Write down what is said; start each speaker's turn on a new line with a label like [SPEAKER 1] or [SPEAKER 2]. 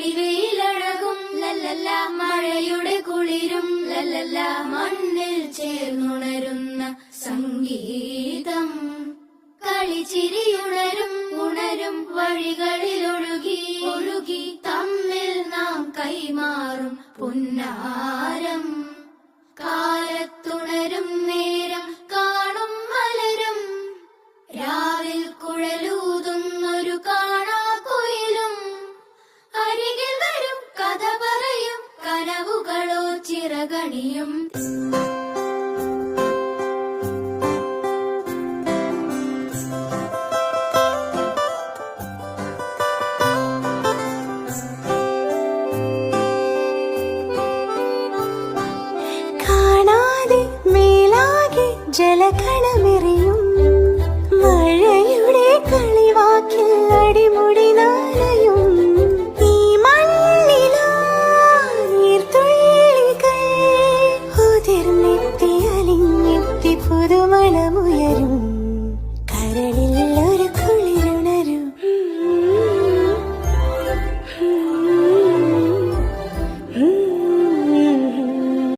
[SPEAKER 1] പൊടിവെയിലഴകും ലല്ലല്ല, മഴയുടെ കുളിരും ലല്ലല്ല, മണ്ണിൽ ചേർന്നുണരുന്ന സംഗീതം. കളിച്ചിരിയുണരും ഉണരും വഴികളിലൊഴുകി ഒഴുകി തമ്മിൽ നാം കൈമാറും പുന്നാരം. കാലത്തുണരും നേരം കാണും മലരും, രാവിൽ കുഴലൂതുന്നൊരു കാണാക്കുയിലും. അരികിൽ വരും കഥ പറയും കനവുകളോ ചിറകണിയും.
[SPEAKER 2] ജലകണമിറി